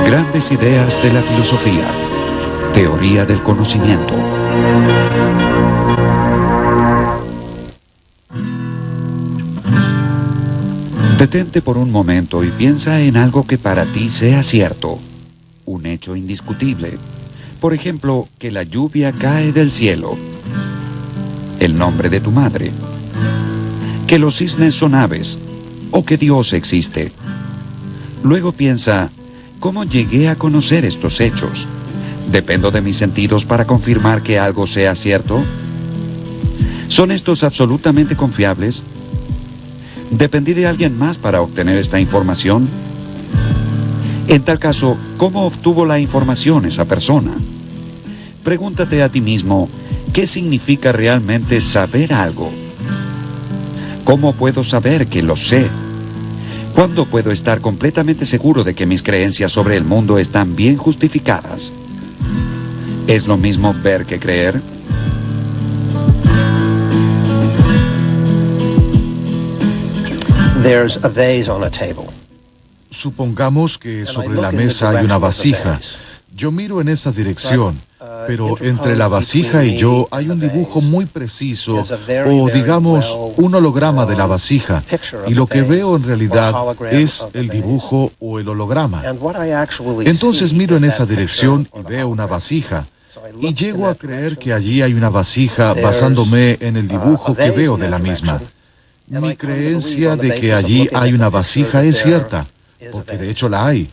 Grandes ideas de la filosofía. Teoría del conocimiento. Detente por un momento y piensa en algo que para ti sea cierto, un hecho indiscutible. Por ejemplo, que la lluvia cae del cielo, el nombre de tu madre, que los cisnes son aves, o que Dios existe. Luego piensa, ¿cómo llegué a conocer estos hechos? ¿Dependo de mis sentidos para confirmar que algo sea cierto? ¿Son estos absolutamente confiables? ¿Dependí de alguien más para obtener esta información? En tal caso, ¿cómo obtuvo la información esa persona? Pregúntate a ti mismo, ¿qué significa realmente saber algo? ¿Cómo puedo saber que lo sé? ¿Cuándo puedo estar completamente seguro de que mis creencias sobre el mundo están bien justificadas? ¿Es lo mismo ver que creer? There's a vase on a table. Supongamos que sobre la mesa hay una vasija. Yo miro en esa dirección, pero entre la vasija y yo hay un dibujo muy preciso, o digamos, un holograma de la vasija, y lo que veo en realidad es el dibujo o el holograma. Entonces miro en esa dirección y veo una vasija, y llego a creer que allí hay una vasija basándome en el dibujo que veo de la misma. Mi creencia de que allí hay una vasija es cierta, porque de hecho la hay.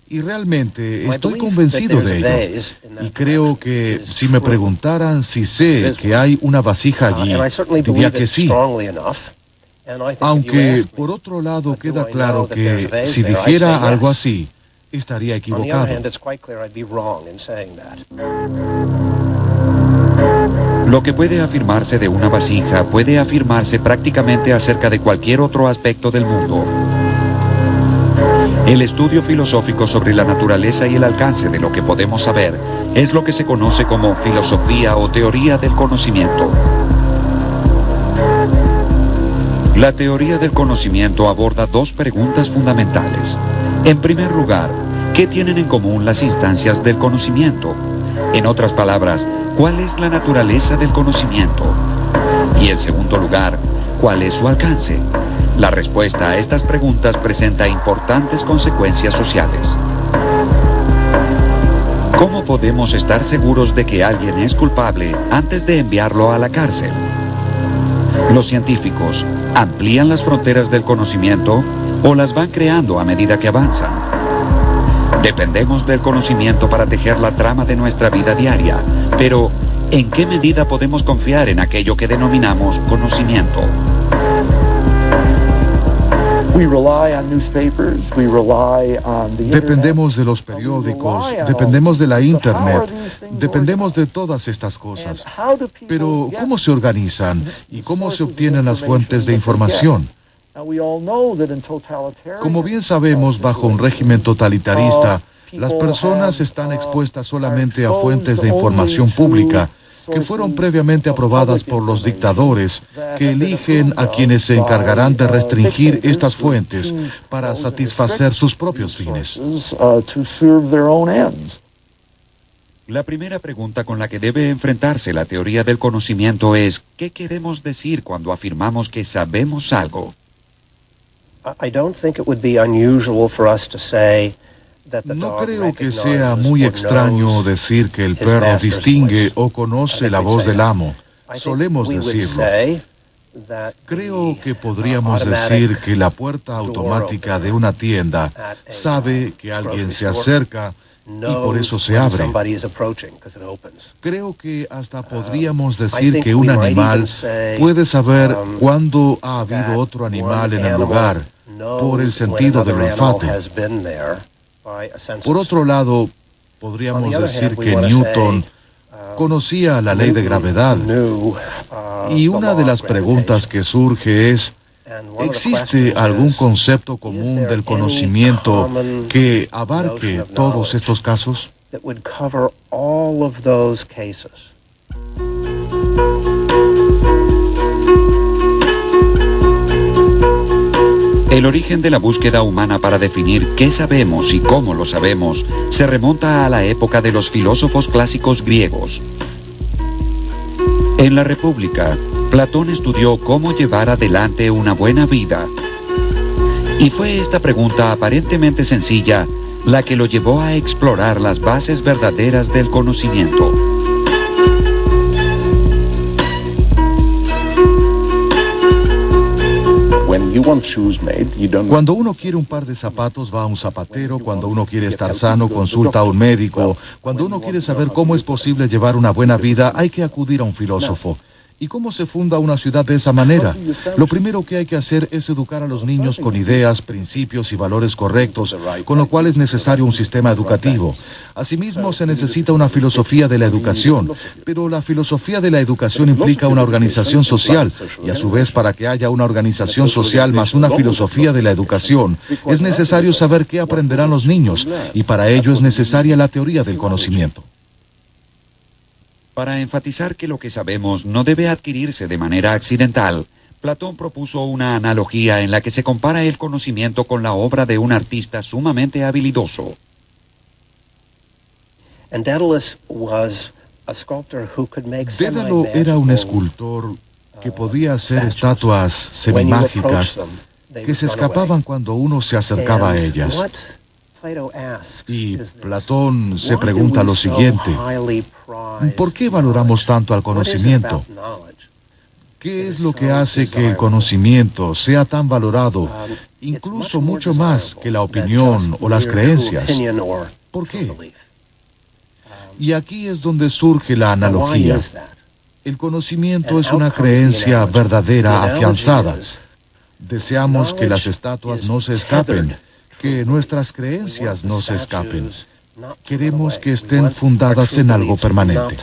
Y realmente estoy convencido de ello. Y creo que si me preguntaran si sé que hay una vasija allí, diría que sí. Aunque, por otro lado, queda claro que si dijera algo así, estaría equivocado. Lo que puede afirmarse de una vasija puede afirmarse prácticamente acerca de cualquier otro aspecto del mundo. El estudio filosófico sobre la naturaleza y el alcance de lo que podemos saber es lo que se conoce como filosofía o teoría del conocimiento. La teoría del conocimiento aborda dos preguntas fundamentales. En primer lugar, ¿qué tienen en común las instancias del conocimiento? En otras palabras, ¿cuál es la naturaleza del conocimiento? Y en segundo lugar, ¿cuál es su alcance? La respuesta a estas preguntas presenta importantes consecuencias sociales. ¿Cómo podemos estar seguros de que alguien es culpable antes de enviarlo a la cárcel? ¿Los científicos amplían las fronteras del conocimiento o las van creando a medida que avanzan? Dependemos del conocimiento para tejer la trama de nuestra vida diaria, pero ¿en qué medida podemos confiar en aquello que denominamos conocimiento? Dependemos de los periódicos, dependemos de la Internet, dependemos de todas estas cosas. Pero, ¿cómo se organizan y cómo se obtienen las fuentes de información? Como bien sabemos, bajo un régimen totalitarista, las personas están expuestas solamente a fuentes de información pública que fueron previamente aprobadas por los dictadores, que eligen a quienes se encargarán de restringir estas fuentes para satisfacer sus propios fines. La primera pregunta con la que debe enfrentarse la teoría del conocimiento es, ¿qué queremos decir cuando afirmamos que sabemos algo? No creo que sea muy extraño decir que el perro distingue o conoce la voz del amo. Solemos decirlo. Creo que podríamos decir que la puerta automática de una tienda sabe que alguien se acerca y por eso se abre. Creo que hasta podríamos decir que un animal puede saber cuándo ha habido otro animal en el lugar por el sentido del olfato. Por otro lado, podríamos decir que Newton conocía la ley de gravedad. Y una de las preguntas que surge es, ¿Existe algún concepto común del conocimiento que abarque todos estos casos? El origen de la búsqueda humana para definir qué sabemos y cómo lo sabemos se remonta a la época de los filósofos clásicos griegos. En la República, Platón estudió cómo llevar adelante una buena vida. Y fue esta pregunta aparentemente sencilla la que lo llevó a explorar las bases verdaderas del conocimiento. Cuando uno quiere un par de zapatos, va a un zapatero. Cuando uno quiere estar sano, consulta a un médico. Cuando uno quiere saber cómo es posible llevar una buena vida, hay que acudir a un filósofo. ¿Y cómo se funda una ciudad de esa manera? Lo primero que hay que hacer es educar a los niños con ideas, principios y valores correctos, con lo cual es necesario un sistema educativo. Asimismo, se necesita una filosofía de la educación, pero la filosofía de la educación implica una organización social, y a su vez, para que haya una organización social más una filosofía de la educación, es necesario saber qué aprenderán los niños, y para ello es necesaria la teoría del conocimiento. Para enfatizar que lo que sabemos no debe adquirirse de manera accidental, Platón propuso una analogía en la que se compara el conocimiento con la obra de un artista sumamente habilidoso. Dédalo era un escultor que podía hacer estatuas semimágicas que se escapaban cuando uno se acercaba a ellas. Y Platón se pregunta lo siguiente: ¿por qué valoramos tanto al conocimiento? ¿Qué es lo que hace que el conocimiento sea tan valorado, incluso mucho más que la opinión o las creencias? ¿Por qué? Y aquí es donde surge la analogía. El conocimiento es una creencia verdadera, afianzada. Deseamos que las estatuas no se escapen, que nuestras creencias no se escapen. Queremos que estén fundadas en algo permanente.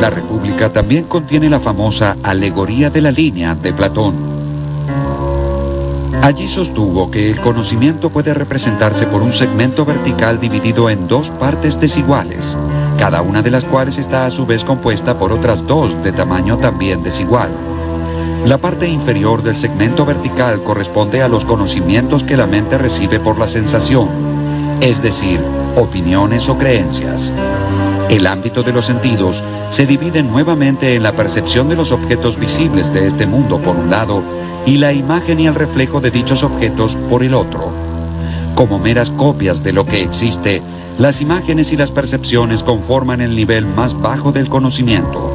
La República también contiene la famosa Alegoría de la Línea de Platón. Allí sostuvo que el conocimiento puede representarse por un segmento vertical dividido en dos partes desiguales, cada una de las cuales está a su vez compuesta por otras dos de tamaño también desigual. La parte inferior del segmento vertical corresponde a los conocimientos que la mente recibe por la sensación, es decir, opiniones o creencias. El ámbito de los sentidos se divide nuevamente en la percepción de los objetos visibles de este mundo por un lado y la imagen y el reflejo de dichos objetos por el otro. Como meras copias de lo que existe, las imágenes y las percepciones conforman el nivel más bajo del conocimiento.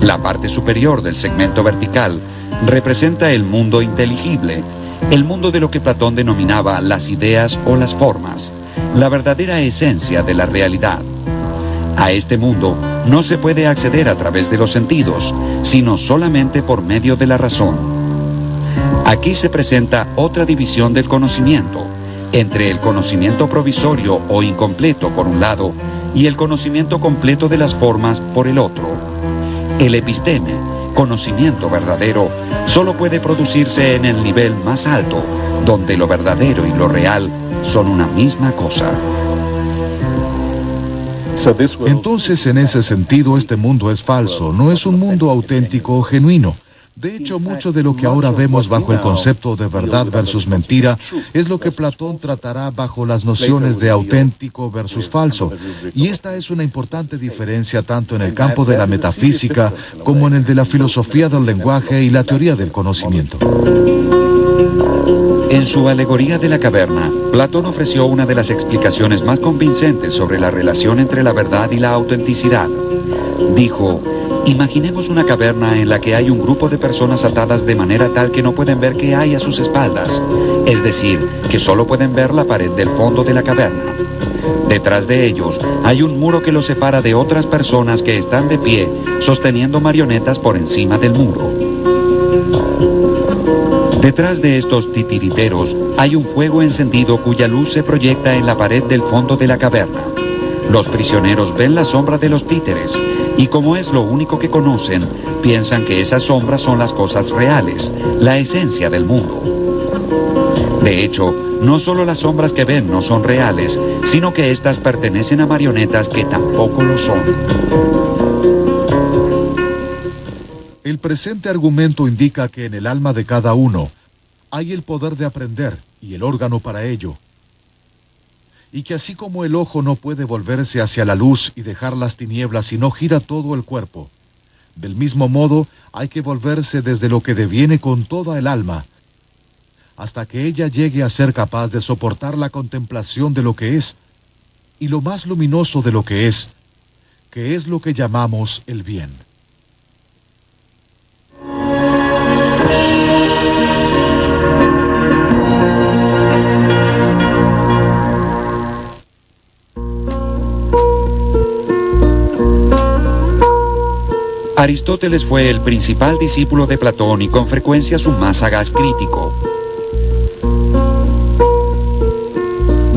La parte superior del segmento vertical representa el mundo inteligible, el mundo de lo que Platón denominaba las ideas o las formas, la verdadera esencia de la realidad. A este mundo no se puede acceder a través de los sentidos, sino solamente por medio de la razón. Aquí se presenta otra división del conocimiento, entre el conocimiento provisorio o incompleto por un lado y el conocimiento completo de las formas por el otro. El episteme, conocimiento verdadero, solo puede producirse en el nivel más alto, donde lo verdadero y lo real son una misma cosa. Entonces, en ese sentido, este mundo es falso, no es un mundo auténtico o genuino. De hecho, mucho de lo que ahora vemos bajo el concepto de verdad versus mentira es lo que Platón tratará bajo las nociones de auténtico versus falso. Y esta es una importante diferencia tanto en el campo de la metafísica como en el de la filosofía del lenguaje y la teoría del conocimiento. En su Alegoría de la Caverna, Platón ofreció una de las explicaciones más convincentes sobre la relación entre la verdad y la autenticidad. Dijo: imaginemos una caverna en la que hay un grupo de personas atadas de manera tal que no pueden ver qué hay a sus espaldas, es decir, que solo pueden ver la pared del fondo de la caverna. Detrás de ellos hay un muro que los separa de otras personas que están de pie, sosteniendo marionetas por encima del muro. Detrás de estos titiriteros hay un fuego encendido cuya luz se proyecta en la pared del fondo de la caverna. Los prisioneros ven la sombra de los títeres y como es lo único que conocen, piensan que esas sombras son las cosas reales, la esencia del mundo. De hecho, no solo las sombras que ven no son reales, sino que éstas pertenecen a marionetas que tampoco lo son. El presente argumento indica que en el alma de cada uno hay el poder de aprender y el órgano para ello. Y que así como el ojo no puede volverse hacia la luz y dejar las tinieblas si no gira todo el cuerpo, del mismo modo hay que volverse desde lo que deviene con toda el alma, hasta que ella llegue a ser capaz de soportar la contemplación de lo que es, y lo más luminoso de lo que es lo que llamamos el bien. Aristóteles fue el principal discípulo de Platón y con frecuencia su más sagaz crítico.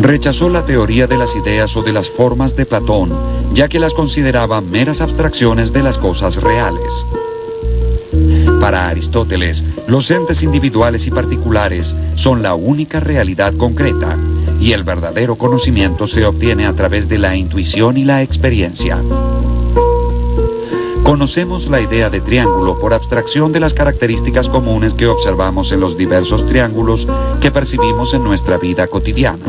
Rechazó la teoría de las ideas o de las formas de Platón, ya que las consideraba meras abstracciones de las cosas reales. Para Aristóteles, los entes individuales y particulares son la única realidad concreta, y el verdadero conocimiento se obtiene a través de la intuición y la experiencia. Conocemos la idea de triángulo por abstracción de las características comunes que observamos en los diversos triángulos que percibimos en nuestra vida cotidiana.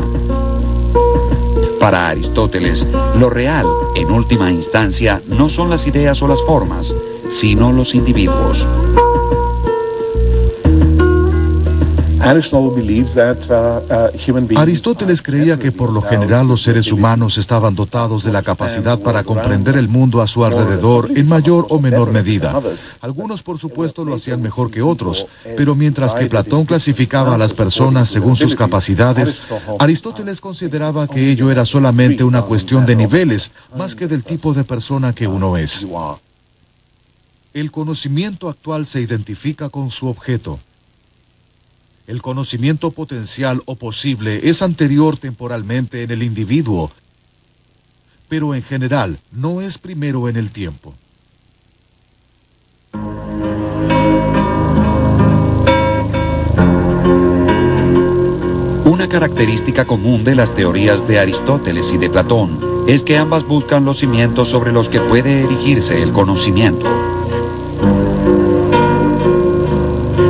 Para Aristóteles, lo real, en última instancia, no son las ideas o las formas, sino los individuos. Aristóteles creía que por lo general los seres humanos estaban dotados de la capacidad para comprender el mundo a su alrededor en mayor o menor medida. Algunos, por supuesto, lo hacían mejor que otros, pero mientras que Platón clasificaba a las personas según sus capacidades, Aristóteles consideraba que ello era solamente una cuestión de niveles, más que del tipo de persona que uno es. El conocimiento actual se identifica con su objeto. El conocimiento potencial o posible es anterior temporalmente en el individuo, pero en general no es primero en el tiempo. Una característica común de las teorías de Aristóteles y de Platón es que ambas buscan los cimientos sobre los que puede erigirse el conocimiento.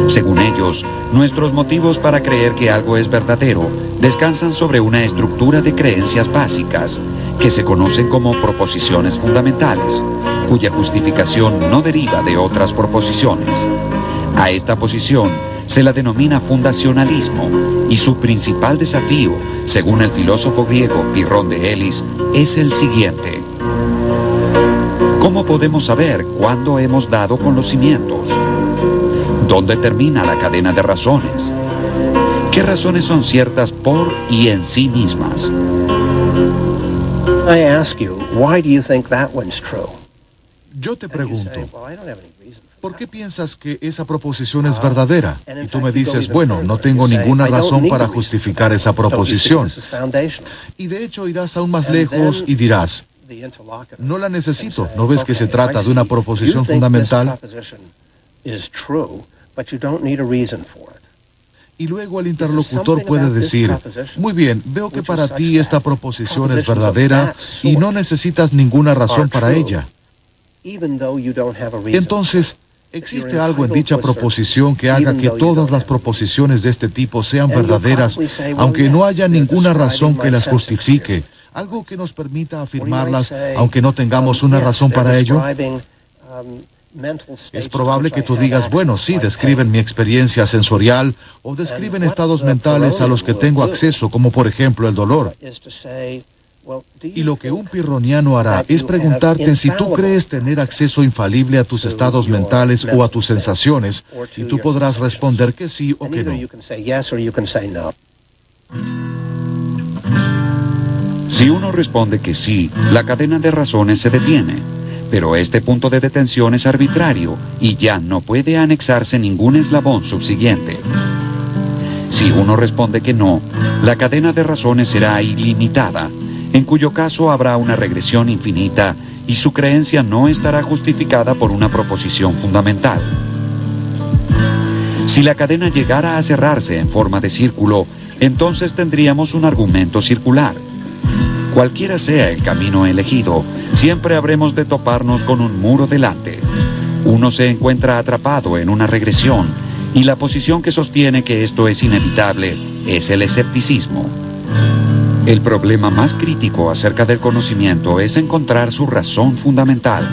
Según ellos, nuestros motivos para creer que algo es verdadero descansan sobre una estructura de creencias básicas que se conocen como proposiciones fundamentales, cuya justificación no deriva de otras proposiciones. A esta posición se la denomina fundacionalismo y su principal desafío, según el filósofo griego Pirrón de Elis, es el siguiente. ¿Cómo podemos saber cuándo hemos dado con los cimientos? ¿Dónde termina la cadena de razones? ¿Qué razones son ciertas por y en sí mismas? Yo te pregunto, ¿por qué piensas que esa proposición es verdadera? Y tú me dices, bueno, no tengo ninguna razón para justificar esa proposición. Y de hecho irás aún más lejos y dirás, no la necesito, ¿no ves que se trata de una proposición fundamental? Y luego el interlocutor puede decir, muy bien, veo que para ti esta proposición es verdadera y no necesitas ninguna razón para ella. Entonces, ¿existe algo en dicha proposición que haga que todas las proposiciones de este tipo sean verdaderas, aunque no haya ninguna razón que las justifique? ¿Algo que nos permita afirmarlas, aunque no tengamos una razón para ello? Es probable que tú digas, bueno, sí, describen mi experiencia sensorial o describen estados mentales a los que tengo acceso, como por ejemplo el dolor. Y lo que un pirroniano hará es preguntarte si tú crees tener acceso infalible a tus estados mentales o a tus sensaciones, y tú podrás responder que sí o que no. Si uno responde que sí, la cadena de razones se detiene. Pero este punto de detención es arbitrario y ya no puede anexarse ningún eslabón subsiguiente. Si uno responde que no, la cadena de razones será ilimitada, en cuyo caso habrá una regresión infinita y su creencia no estará justificada por una proposición fundamental. Si la cadena llegara a cerrarse en forma de círculo, entonces tendríamos un argumento circular. Cualquiera sea el camino elegido, siempre habremos de toparnos con un muro delante. Uno se encuentra atrapado en una regresión, y la posición que sostiene que esto es inevitable es el escepticismo. El problema más crítico acerca del conocimiento es encontrar su razón fundamental.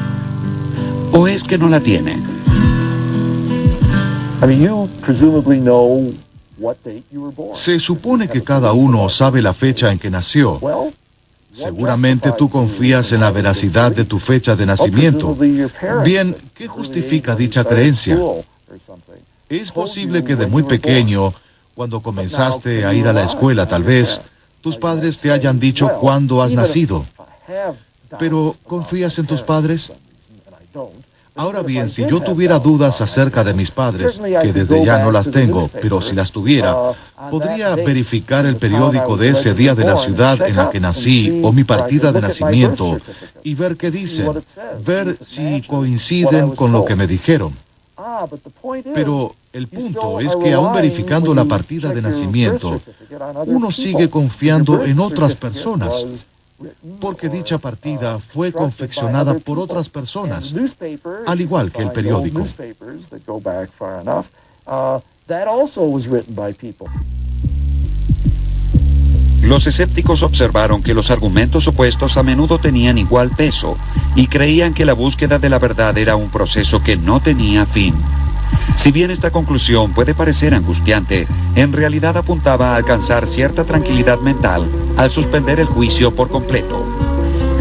¿O es que no la tiene? Se supone que cada uno sabe la fecha en que nació. Seguramente tú confías en la veracidad de tu fecha de nacimiento. Bien, ¿qué justifica dicha creencia? Es posible que de muy pequeño, cuando comenzaste a ir a la escuela tal vez, tus padres te hayan dicho cuándo has nacido. Pero, ¿confías en tus padres? Ahora bien, si yo tuviera dudas acerca de mis padres, que desde ya no las tengo, pero si las tuviera, podría verificar el periódico de ese día de la ciudad en la que nací o mi partida de nacimiento y ver qué dicen, ver si coinciden con lo que me dijeron. Pero el punto es que aún verificando la partida de nacimiento, uno sigue confiando en otras personas, porque dicha partida fue confeccionada por otras personas, al igual que el periódico. Los escépticos observaron que los argumentos opuestos a menudo tenían igual peso y creían que la búsqueda de la verdad era un proceso que no tenía fin. Si bien esta conclusión puede parecer angustiante, en realidad apuntaba a alcanzar cierta tranquilidad mental al suspender el juicio por completo.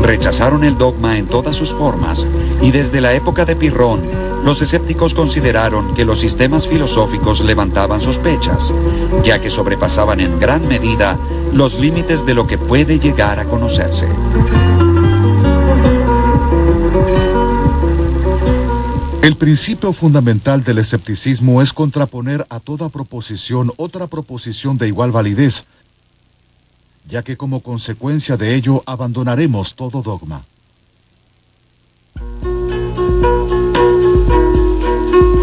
Rechazaron el dogma en todas sus formas, y desde la época de Pirrón, los escépticos consideraron que los sistemas filosóficos levantaban sospechas, ya que sobrepasaban en gran medida los límites de lo que puede llegar a conocerse. El principio fundamental del escepticismo es contraponer a toda proposición otra proposición de igual validez, ya que como consecuencia de ello abandonaremos todo dogma.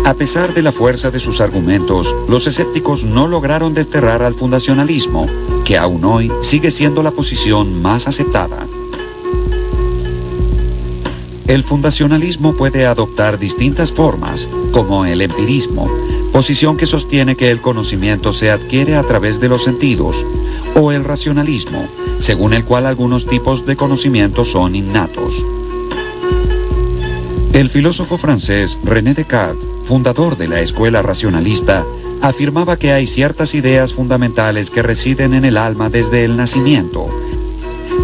A pesar de la fuerza de sus argumentos, los escépticos no lograron desterrar al fundacionalismo, que aún hoy sigue siendo la posición más aceptada. El fundacionalismo puede adoptar distintas formas, como el empirismo, posición que sostiene que el conocimiento se adquiere a través de los sentidos, o el racionalismo, según el cual algunos tipos de conocimiento son innatos. El filósofo francés René Descartes, fundador de la escuela racionalista, afirmaba que hay ciertas ideas fundamentales que residen en el alma desde el nacimiento,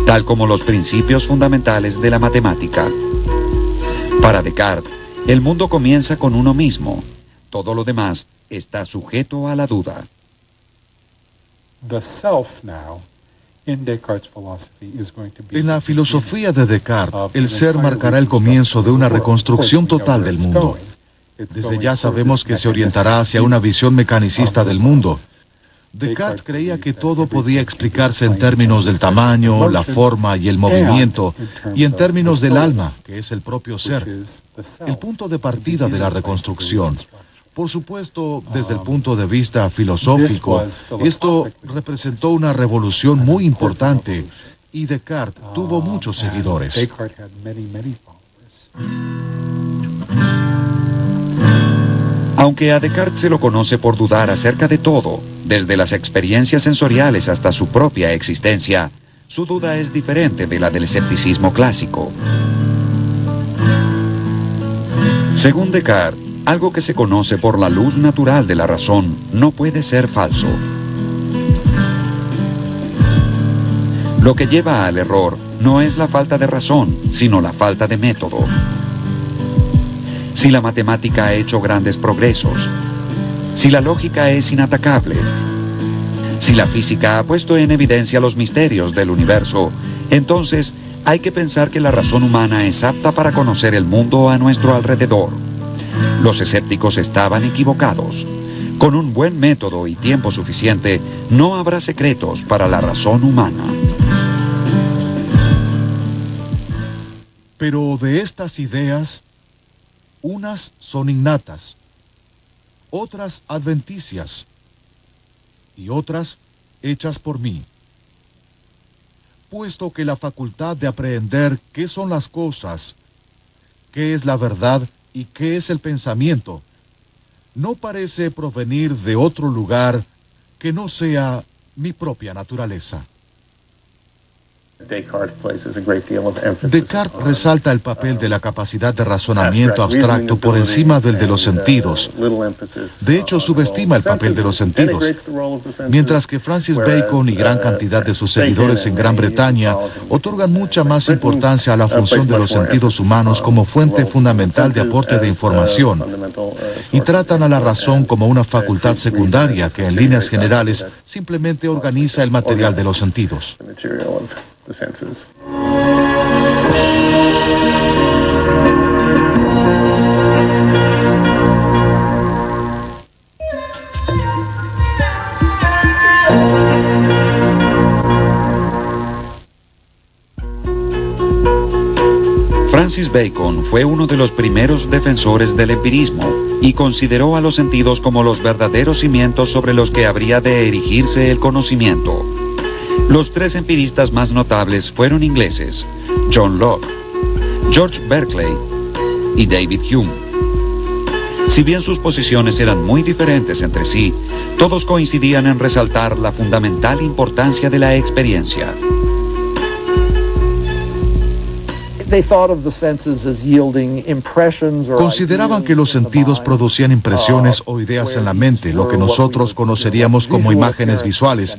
tal como los principios fundamentales de la matemática. Para Descartes, el mundo comienza con uno mismo. Todo lo demás está sujeto a la duda. En la filosofía de Descartes, el ser marcará el comienzo de una reconstrucción total del mundo. Desde ya sabemos que se orientará hacia una visión mecanicista del mundo. Descartes creía que todo podía explicarse en términos del tamaño, la forma y el movimiento, y en términos del alma, que es el propio ser, el punto de partida de la reconstrucción. Por supuesto, desde el punto de vista filosófico, esto representó una revolución muy importante, y Descartes tuvo muchos seguidores. Aunque a Descartes se lo conoce por dudar acerca de todo, desde las experiencias sensoriales hasta su propia existencia, su duda es diferente de la del escepticismo clásico. Según Descartes, algo que se conoce por la luz natural de la razón no puede ser falso. Lo que lleva al error no es la falta de razón, sino la falta de método. Si la matemática ha hecho grandes progresos, si la lógica es inatacable, si la física ha puesto en evidencia los misterios del universo, entonces hay que pensar que la razón humana es apta para conocer el mundo a nuestro alrededor. Los escépticos estaban equivocados. Con un buen método y tiempo suficiente, no habrá secretos para la razón humana. Pero de estas ideas, unas son innatas, otras adventicias y otras hechas por mí. Puesto que la facultad de aprehender qué son las cosas, qué es la verdad y qué es el pensamiento, no parece provenir de otro lugar que no sea mi propia naturaleza. Descartes resalta el papel de la capacidad de razonamiento abstracto por encima del de los sentidos. De hecho, subestima el papel de los sentidos, mientras que Francis Bacon y gran cantidad de sus seguidores en Gran Bretaña otorgan mucha más importancia a la función de los sentidos humanos como fuente fundamental de aporte de información, y tratan a la razón como una facultad secundaria que en líneas generales simplemente organiza el material de los sentidos. The senses. Francis Bacon fue uno de los primeros defensores del empirismo y consideró a los sentidos como los verdaderos cimientos sobre los que habría de erigirse el conocimiento. Los tres empiristas más notables fueron ingleses: John Locke, George Berkeley y David Hume. Si bien sus posiciones eran muy diferentes entre sí, todos coincidían en resaltar la fundamental importancia de la experiencia. Consideraban que los sentidos producían impresiones o ideas en la mente, lo que nosotros conoceríamos como imágenes visuales.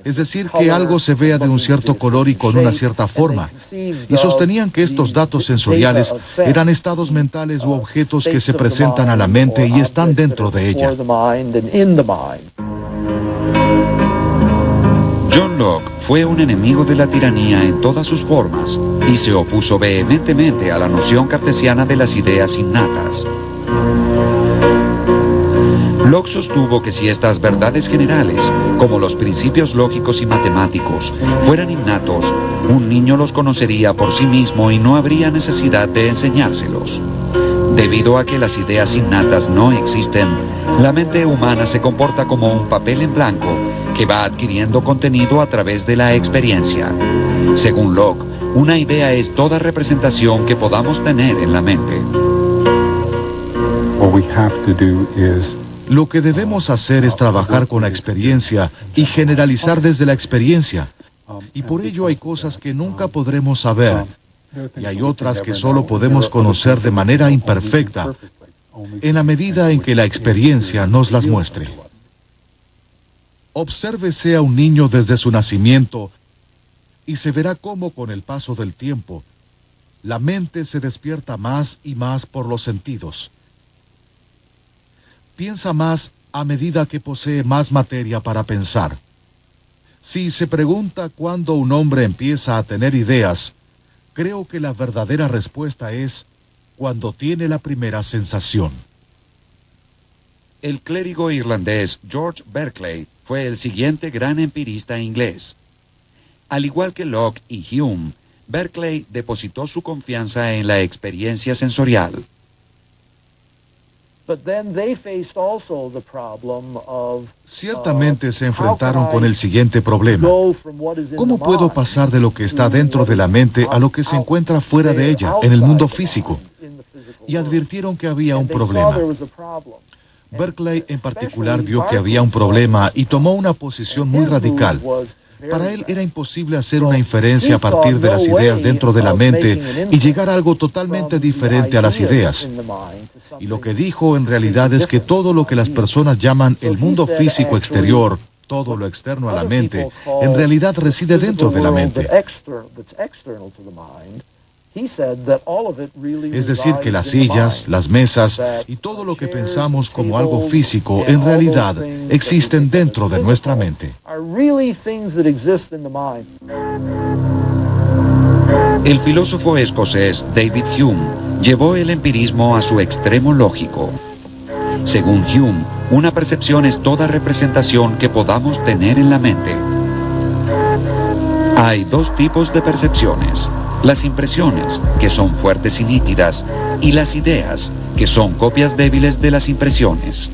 Es decir, que algo se vea de un cierto color y con una cierta forma. Y sostenían que estos datos sensoriales eran estados mentales u objetos que se presentan a la mente y están dentro de ella. John Locke fue un enemigo de la tiranía en todas sus formas y se opuso vehementemente a la noción cartesiana de las ideas innatas. Locke sostuvo que si estas verdades generales, como los principios lógicos y matemáticos, fueran innatos, un niño los conocería por sí mismo y no habría necesidad de enseñárselos. Debido a que las ideas innatas no existen, la mente humana se comporta como un papel en blanco que va adquiriendo contenido a través de la experiencia. Según Locke, una idea es toda representación que podamos tener en la mente. Lo que debemos hacer es trabajar con la experiencia y generalizar desde la experiencia. Y por ello hay cosas que nunca podremos saber, y hay otras que solo podemos conocer de manera imperfecta, en la medida en que la experiencia nos las muestre. Obsérvese a un niño desde su nacimiento y se verá cómo con el paso del tiempo, la mente se despierta más y más por los sentidos. Piensa más a medida que posee más materia para pensar. Si se pregunta cuándo un hombre empieza a tener ideas, creo que la verdadera respuesta es cuando tiene la primera sensación. El clérigo irlandés George Berkeley fue el siguiente gran empirista inglés. Al igual que Locke y Hume, Berkeley depositó su confianza en la experiencia sensorial. Ciertamente se enfrentaron con el siguiente problema. ¿Cómo puedo pasar de lo que está dentro de la mente a lo que se encuentra fuera de ella, en el mundo físico? Y advirtieron que había un problema. Berkeley en particular vio que había un problema y tomó una posición muy radical. Para él era imposible hacer una inferencia a partir de las ideas dentro de la mente y llegar a algo totalmente diferente a las ideas. Y lo que dijo en realidad es que todo lo que las personas llaman el mundo físico exterior, todo lo externo a la mente, en realidad reside dentro de la mente. Es decir, que las sillas, las mesas y todo lo que pensamos como algo físico, en realidad existen dentro de nuestra mente. El filósofo escocés David Hume llevó el empirismo a su extremo lógico. Según Hume, una percepción es toda representación que podamos tener en la mente. Hay dos tipos de percepciones: las impresiones, que son fuertes y nítidas, y las ideas, que son copias débiles de las impresiones.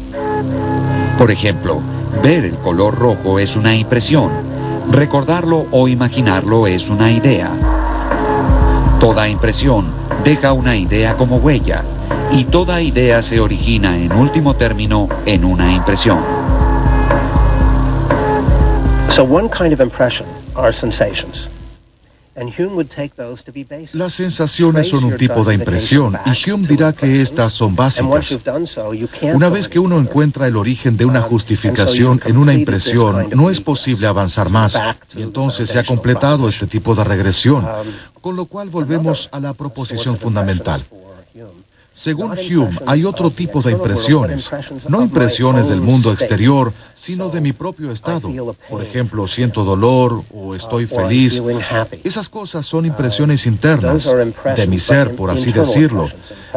Por ejemplo, ver el color rojo es una impresión, recordarlo o imaginarlo es una idea. Toda impresión deja una idea como huella, y toda idea se origina en último término en una impresión. So one kind of impression are sensations. Las sensaciones son un tipo de impresión y Hume dirá que estas son básicas. Una vez que uno encuentra el origen de una justificación en una impresión, no es posible avanzar más. Y entonces se ha completado este tipo de regresión, con lo cual volvemos a la proposición fundamental. Según Hume, hay otro tipo de impresiones, no impresiones del mundo exterior, sino de mi propio estado. Por ejemplo, siento dolor o estoy feliz. Esas cosas son impresiones internas, de mi ser, por así decirlo,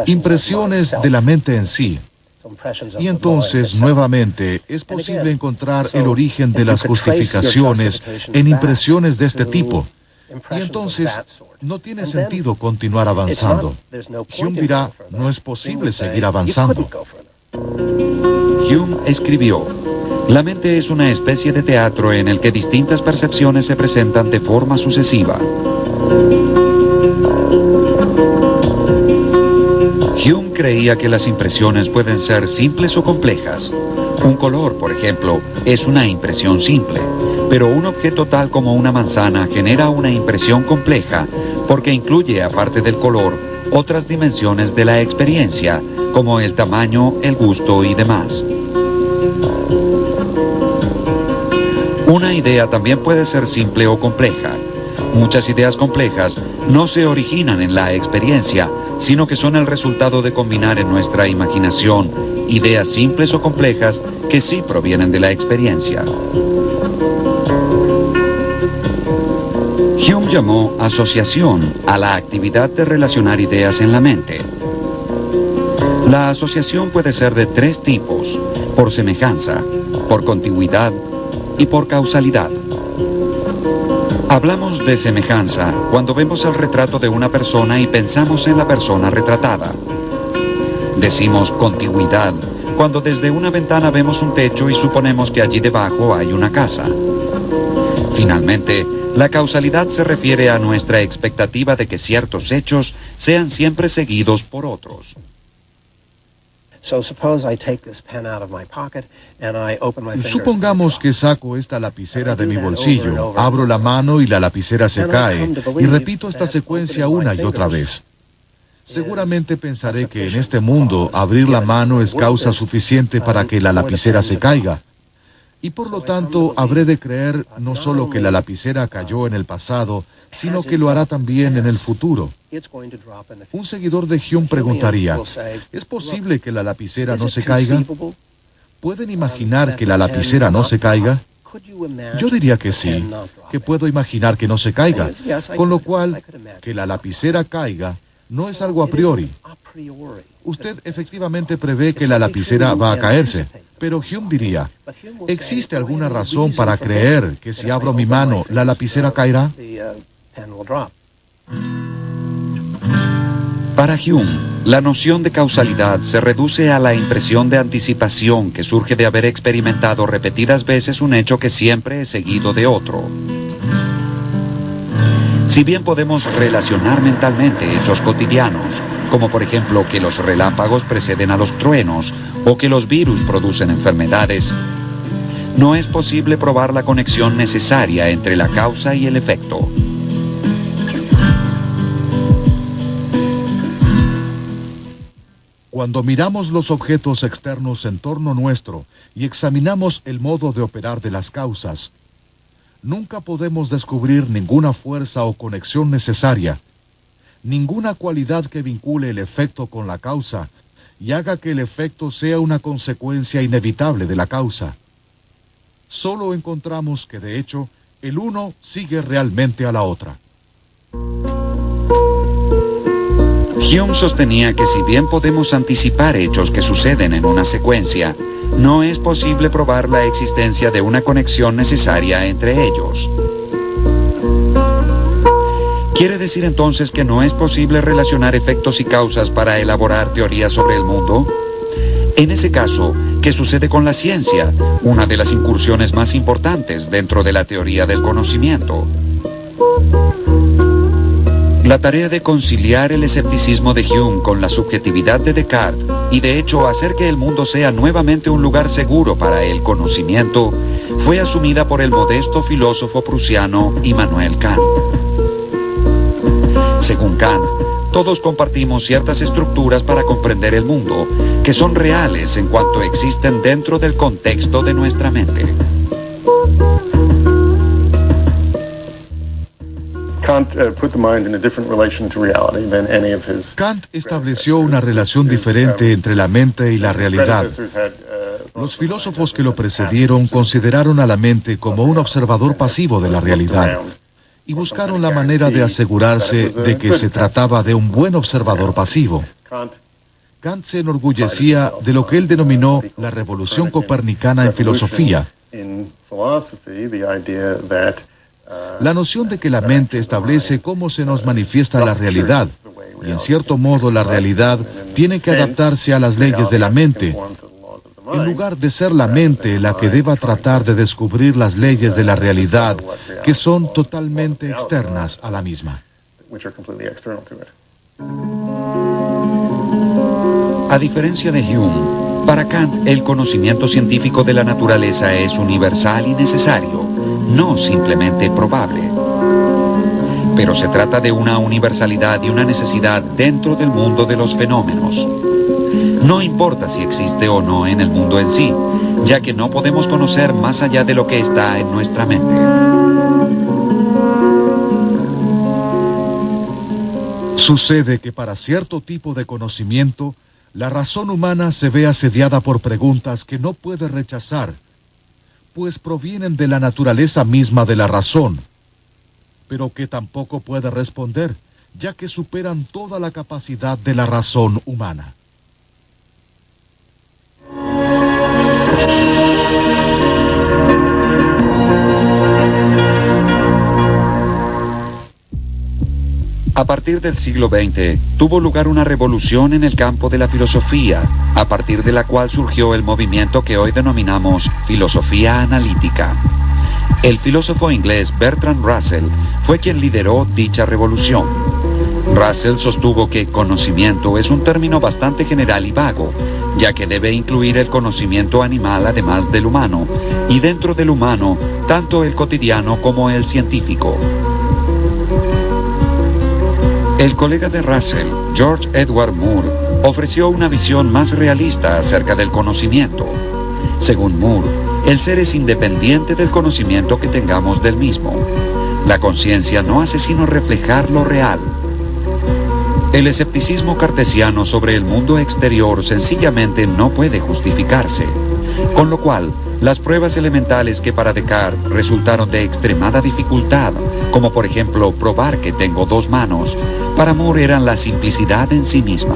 impresiones de la mente en sí. Y entonces, nuevamente, es posible encontrar el origen de las justificaciones en impresiones de este tipo. Y entonces, no tiene sentido continuar avanzando. Hume dirá, no es posible seguir avanzando. Hume escribió: la mente es una especie de teatro en el que distintas percepciones se presentan de forma sucesiva. Hume creía que las impresiones pueden ser simples o complejas. Un color, por ejemplo, es una impresión simple, pero un objeto tal como una manzana genera una impresión compleja porque incluye, aparte del color, otras dimensiones de la experiencia, como el tamaño, el gusto y demás. Una idea también puede ser simple o compleja. Muchas ideas complejas no se originan en la experiencia, sino que son el resultado de combinar en nuestra imaginación ideas simples o complejas que sí provienen de la experiencia. Hume llamó asociación a la actividad de relacionar ideas en la mente. La asociación puede ser de tres tipos: por semejanza, por contigüidad y por causalidad. Hablamos de semejanza cuando vemos el retrato de una persona y pensamos en la persona retratada. Decimos contigüidad cuando desde una ventana vemos un techo y suponemos que allí debajo hay una casa. Finalmente, la causalidad se refiere a nuestra expectativa de que ciertos hechos sean siempre seguidos por otros. Supongamos que saco esta lapicera de mi bolsillo, abro la mano y la lapicera se cae, y repito esta secuencia una y otra vez. Seguramente pensaré que en este mundo abrir la mano es causa suficiente para que la lapicera se caiga. Y por lo tanto, habré de creer no solo que la lapicera cayó en el pasado, sino que lo hará también en el futuro. Un seguidor de Hume preguntaría, ¿es posible que la lapicera no se caiga? ¿Pueden imaginar que la lapicera no se caiga? Yo diría que sí, que puedo imaginar que no se caiga, con lo cual, que la lapicera caiga no es algo a priori. Usted efectivamente prevé que la lapicera va a caerse, pero Hume diría, ¿existe alguna razón para creer que si abro mi mano, la lapicera caerá? Para Hume, la noción de causalidad se reduce a la impresión de anticipación que surge de haber experimentado repetidas veces un hecho que siempre es seguido de otro. Si bien podemos relacionar mentalmente hechos cotidianos, como por ejemplo que los relámpagos preceden a los truenos o que los virus producen enfermedades, no es posible probar la conexión necesaria entre la causa y el efecto. Cuando miramos los objetos externos en torno nuestro y examinamos el modo de operar de las causas, nunca podemos descubrir ninguna fuerza o conexión necesaria, ninguna cualidad que vincule el efecto con la causa y haga que el efecto sea una consecuencia inevitable de la causa. Solo encontramos que, de hecho, el uno sigue realmente a la otra. Hume sostenía que si bien podemos anticipar hechos que suceden en una secuencia, no es posible probar la existencia de una conexión necesaria entre ellos. ¿Quiere decir entonces que no es posible relacionar efectos y causas para elaborar teorías sobre el mundo? En ese caso, ¿qué sucede con la ciencia, una de las incursiones más importantes dentro de la teoría del conocimiento? La tarea de conciliar el escepticismo de Hume con la subjetividad de Descartes y de hecho hacer que el mundo sea nuevamente un lugar seguro para el conocimiento fue asumida por el modesto filósofo prusiano Immanuel Kant. Según Kant, todos compartimos ciertas estructuras para comprender el mundo que son reales en cuanto existen dentro del contexto de nuestra mente. Kant estableció una relación diferente entre la mente y la realidad. Los filósofos que lo precedieron consideraron a la mente como un observador pasivo de la realidad y buscaron la manera de asegurarse de que se trataba de un buen observador pasivo. Kant se enorgullecía de lo que él denominó la revolución copernicana en filosofía. La noción de que la mente establece cómo se nos manifiesta la realidad, y en cierto modo la realidad tiene que adaptarse a las leyes de la mente, en lugar de ser la mente la que deba tratar de descubrir las leyes de la realidad, que son totalmente externas a la misma. A diferencia de Hume, para Kant el conocimiento científico de la naturaleza es universal y necesario, no simplemente probable. Pero se trata de una universalidad y una necesidad dentro del mundo de los fenómenos. No importa si existe o no en el mundo en sí, ya que no podemos conocer más allá de lo que está en nuestra mente. Sucede que para cierto tipo de conocimiento, la razón humana se ve asediada por preguntas que no puede rechazar, pues provienen de la naturaleza misma de la razón, pero que tampoco puede responder, ya que superan toda la capacidad de la razón humana. A partir del siglo XX, tuvo lugar una revolución en el campo de la filosofía, a partir de la cual surgió el movimiento que hoy denominamos filosofía analítica. El filósofo inglés Bertrand Russell fue quien lideró dicha revolución. Russell sostuvo que conocimiento es un término bastante general y vago, ya que debe incluir el conocimiento animal además del humano, y dentro del humano, tanto el cotidiano como el científico. El colega de Russell, George Edward Moore, ofreció una visión más realista acerca del conocimiento. Según Moore, el ser es independiente del conocimiento que tengamos del mismo. La conciencia no hace sino reflejar lo real. El escepticismo cartesiano sobre el mundo exterior sencillamente no puede justificarse, con lo cual las pruebas elementales que para Descartes resultaron de extremada dificultad, como por ejemplo probar que tengo dos manos, para Moore eran la simplicidad en sí misma.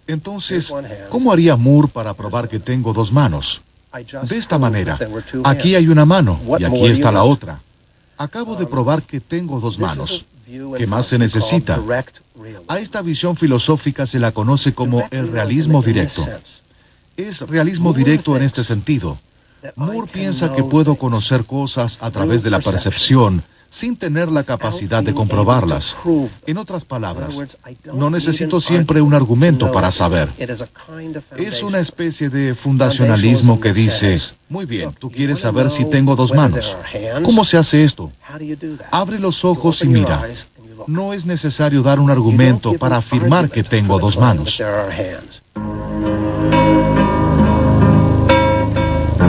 Entonces, ¿cómo haría Moore para probar que tengo dos manos? De esta manera, aquí hay una mano y aquí está la otra. Acabo de probar que tengo dos manos. ¿Qué más se necesita? A esta visión filosófica se la conoce como el realismo directo. Es realismo directo en este sentido. Moore piensa que puedo conocer cosas a través de la percepción sin tener la capacidad de comprobarlas. En otras palabras, no necesito siempre un argumento para saber. Es una especie de fundacionalismo que dice, muy bien, tú quieres saber si tengo dos manos. ¿Cómo se hace esto? Abre los ojos y mira. No es necesario dar un argumento para afirmar que tengo dos manos.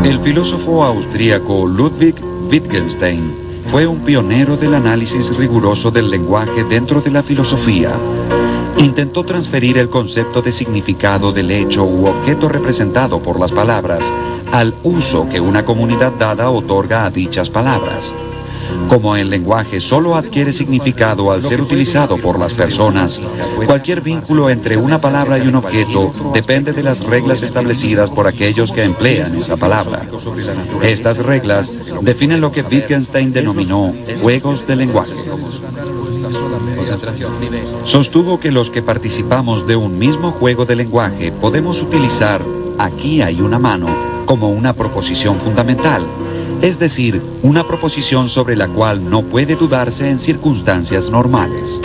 El filósofo austríaco Ludwig Wittgenstein fue un pionero del análisis riguroso del lenguaje dentro de la filosofía. Intentó transferir el concepto de significado del hecho u objeto representado por las palabras al uso que una comunidad dada otorga a dichas palabras. Como el lenguaje solo adquiere significado al ser utilizado por las personas, cualquier vínculo entre una palabra y un objeto depende de las reglas establecidas por aquellos que emplean esa palabra. Estas reglas definen lo que Wittgenstein denominó juegos de lenguaje. Sostuvo que los que participamos de un mismo juego de lenguaje podemos utilizar "aquí hay una mano" como una proposición fundamental, es decir, una proposición sobre la cual no puede dudarse en circunstancias normales.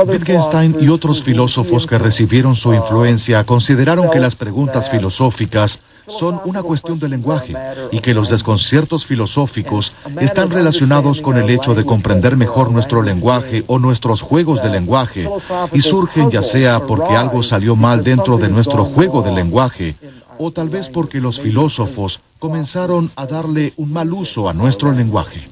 Wittgenstein y otros filósofos que recibieron su influencia consideraron que las preguntas filosóficas son una cuestión de lenguaje y que los desconciertos filosóficos están relacionados con el hecho de comprender mejor nuestro lenguaje o nuestros juegos de lenguaje, y surgen ya sea porque algo salió mal dentro de nuestro juego de lenguaje o tal vez porque los filósofos comenzaron a darle un mal uso a nuestro lenguaje.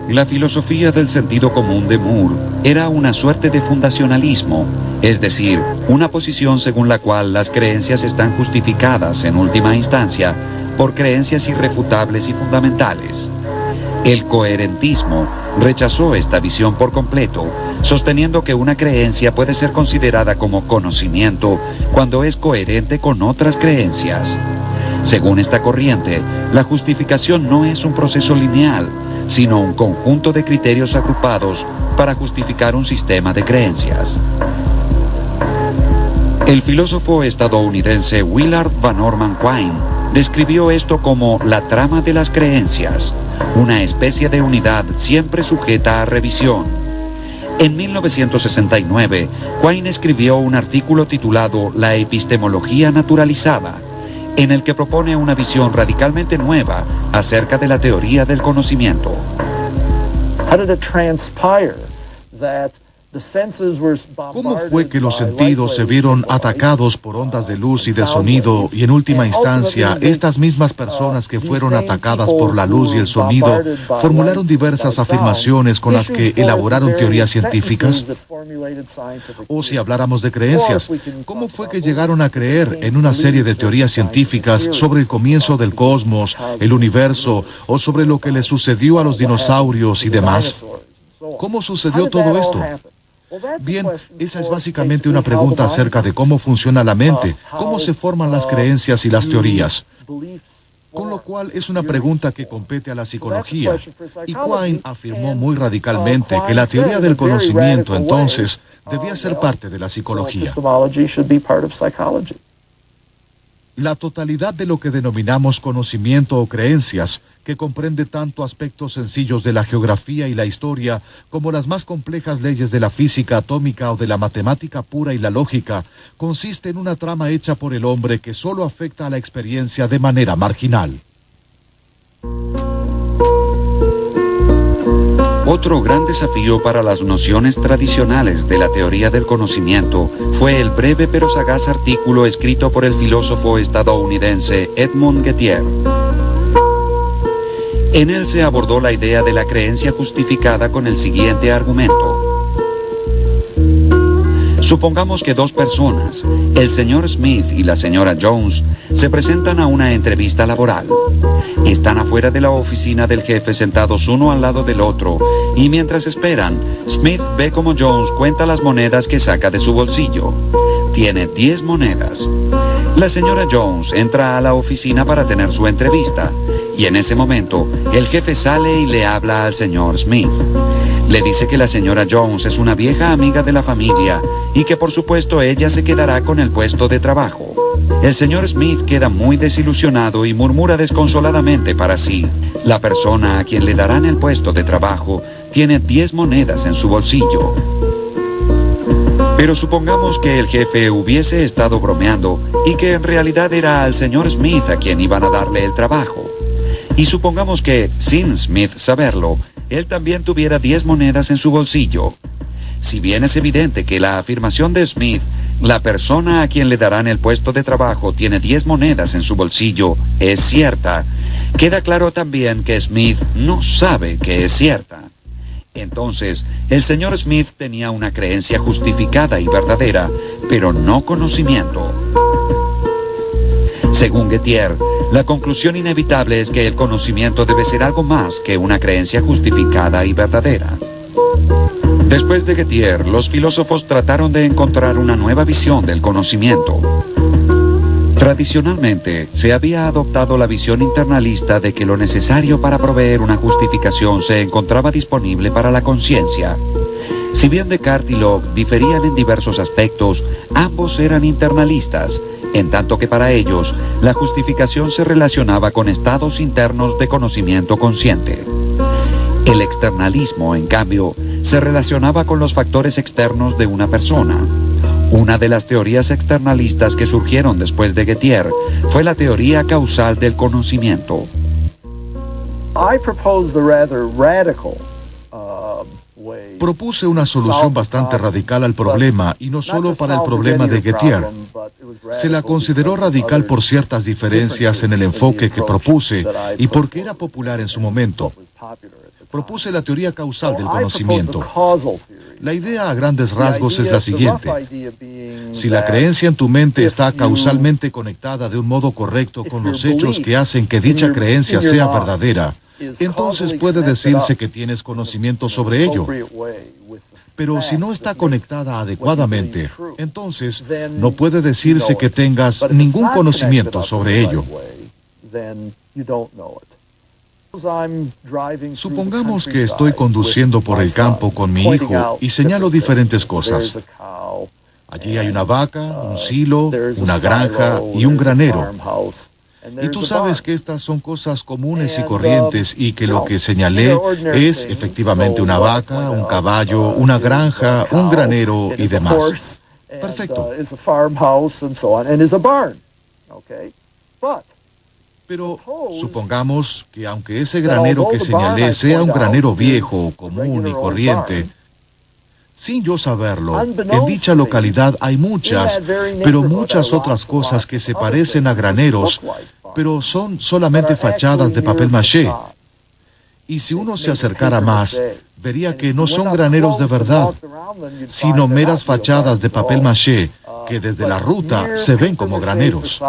La filosofía del sentido común de Moore era una suerte de fundacionalismo, es decir, una posición según la cual las creencias están justificadas en última instancia por creencias irrefutables y fundamentales. El coherentismo rechazó esta visión por completo, sosteniendo que una creencia puede ser considerada como conocimiento cuando es coherente con otras creencias. Según esta corriente, la justificación no es un proceso lineal, sino un conjunto de criterios agrupados para justificar un sistema de creencias. El filósofo estadounidense Willard Van Orman Quine describió esto como la trama de las creencias, una especie de unidad siempre sujeta a revisión. En 1969, Quine escribió un artículo titulado La epistemología naturalizada, en el que propone una visión radicalmente nueva acerca de la teoría del conocimiento. ¿Cómo fue que los sentidos se vieron atacados por ondas de luz y de sonido y en última instancia estas mismas personas que fueron atacadas por la luz y el sonido formularon diversas afirmaciones con las que elaboraron teorías científicas? O si habláramos de creencias, ¿cómo fue que llegaron a creer en una serie de teorías científicas sobre el comienzo del cosmos, el universo o sobre lo que le sucedió a los dinosaurios y demás? ¿Cómo sucedió todo esto? Bien, esa es básicamente una pregunta acerca de cómo funciona la mente, cómo se forman las creencias y las teorías. Con lo cual es una pregunta que compete a la psicología. Y Quine afirmó muy radicalmente que la teoría del conocimiento entonces debía ser parte de la psicología. La totalidad de lo que denominamos conocimiento o creencias, que comprende tanto aspectos sencillos de la geografía y la historia como las más complejas leyes de la física atómica o de la matemática pura y la lógica, consiste en una trama hecha por el hombre que solo afecta a la experiencia de manera marginal. Otro gran desafío para las nociones tradicionales de la teoría del conocimiento fue el breve pero sagaz artículo escrito por el filósofo estadounidense Edmund Gettier. En él se abordó la idea de la creencia justificada con el siguiente argumento. Supongamos que dos personas, el señor Smith y la señora Jones, se presentan a una entrevista laboral. Están afuera de la oficina del jefe sentados uno al lado del otro, y mientras esperan, Smith ve cómo Jones cuenta las monedas que saca de su bolsillo. Tiene 10 monedas. La señora Jones entra a la oficina para tener su entrevista, y en ese momento, el jefe sale y le habla al señor Smith. Le dice que la señora Jones es una vieja amiga de la familia y que por supuesto ella se quedará con el puesto de trabajo. El señor Smith queda muy desilusionado y murmura desconsoladamente para sí. La persona a quien le darán el puesto de trabajo tiene 10 monedas en su bolsillo. Pero supongamos que el jefe hubiese estado bromeando y que en realidad era al señor Smith a quien iban a darle el trabajo. Y supongamos que, sin Smith saberlo, él también tuviera 10 monedas en su bolsillo. Si bien es evidente que la afirmación de Smith, la persona a quien le darán el puesto de trabajo tiene 10 monedas en su bolsillo, es cierta, queda claro también que Smith no sabe que es cierta. Entonces, el señor Smith tenía una creencia justificada y verdadera, pero no conocimiento. Según Gettier, la conclusión inevitable es que el conocimiento debe ser algo más que una creencia justificada y verdadera. Después de Gettier, los filósofos trataron de encontrar una nueva visión del conocimiento. Tradicionalmente, se había adoptado la visión internalista de que lo necesario para proveer una justificación se encontraba disponible para la conciencia. Si bien Descartes y Locke diferían en diversos aspectos, ambos eran internalistas, en tanto que para ellos, la justificación se relacionaba con estados internos de conocimiento consciente. El externalismo, en cambio, se relacionaba con los factores externos de una persona. Una de las teorías externalistas que surgieron después de Gettier fue la teoría causal del conocimiento. Propuse una solución bastante radical al problema, y no solo para el problema de Gettier. Se la consideró radical por ciertas diferencias en el enfoque que propuse y porque era popular en su momento. Propuse la teoría causal del conocimiento. La idea a grandes rasgos es la siguiente. Si la creencia en tu mente está causalmente conectada de un modo correcto con los hechos que hacen que dicha creencia sea verdadera, entonces puede decirse que tienes conocimiento sobre ello. Pero si no está conectada adecuadamente, entonces no puede decirse que tengas ningún conocimiento sobre ello. Supongamos que estoy conduciendo por el campo con mi hijo y señalo diferentes cosas. Allí hay una vaca, un silo, una granja y un granero. Y tú sabes que estas son cosas comunes y corrientes y que lo que señalé es efectivamente una vaca, un caballo, una granja, un granero y demás. Perfecto. Pero supongamos que aunque ese granero que señalé sea un granero viejo, común y corriente, sin yo saberlo, en dicha localidad hay muchas, pero muchas otras cosas que se parecen a graneros, pero son solamente fachadas de papel maché. Y si uno se acercara más, vería que no son graneros de verdad, sino meras fachadas de papel maché que desde la ruta se ven como graneros.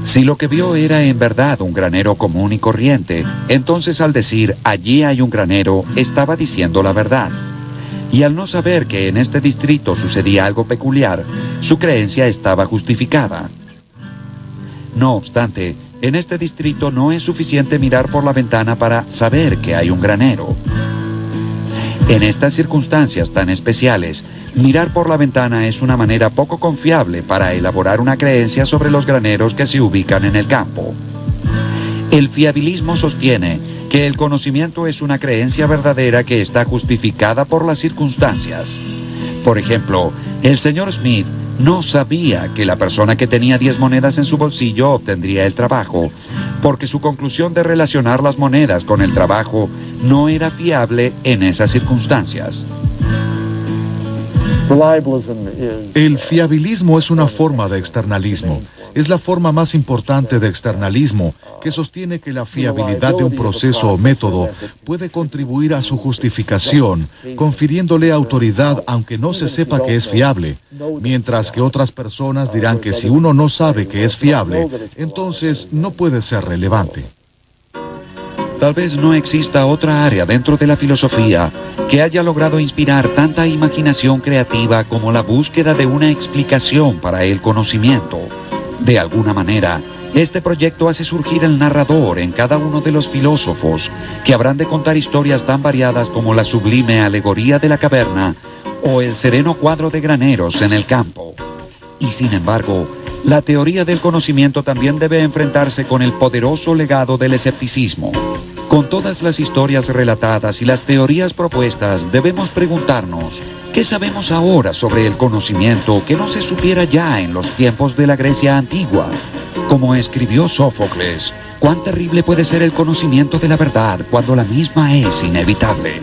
Si lo que vio era en verdad un granero común y corriente, entonces al decir allí hay un granero, estaba diciendo la verdad. Y al no saber que en este distrito sucedía algo peculiar, su creencia estaba justificada. No obstante, en este distrito no es suficiente mirar por la ventana para saber que hay un granero. En estas circunstancias tan especiales, mirar por la ventana es una manera poco confiable para elaborar una creencia sobre los graneros que se ubican en el campo. El fiabilismo sostiene que el conocimiento es una creencia verdadera que está justificada por las circunstancias. Por ejemplo, el señor Smith no sabía que la persona que tenía 10 monedas en su bolsillo obtendría el trabajo, porque su conclusión de relacionar las monedas con el trabajo no era fiable en esas circunstancias. El fiabilismo es una forma de externalismo. Es la forma más importante de externalismo, que sostiene que la fiabilidad de un proceso o método puede contribuir a su justificación, confiriéndole autoridad aunque no se sepa que es fiable, mientras que otras personas dirán que si uno no sabe que es fiable, entonces no puede ser relevante. Tal vez no exista otra área dentro de la filosofía que haya logrado inspirar tanta imaginación creativa como la búsqueda de una explicación para el conocimiento. De alguna manera, este proyecto hace surgir el narrador en cada uno de los filósofos, que habrán de contar historias tan variadas como la sublime alegoría de la caverna o el sereno cuadro de graneros en el campo. Y sin embargo, la teoría del conocimiento también debe enfrentarse con el poderoso legado del escepticismo. Con todas las historias relatadas y las teorías propuestas, debemos preguntarnos, ¿qué sabemos ahora sobre el conocimiento que no se supiera ya en los tiempos de la Grecia antigua? Como escribió Sófocles, ¿cuán terrible puede ser el conocimiento de la verdad cuando la misma es inevitable?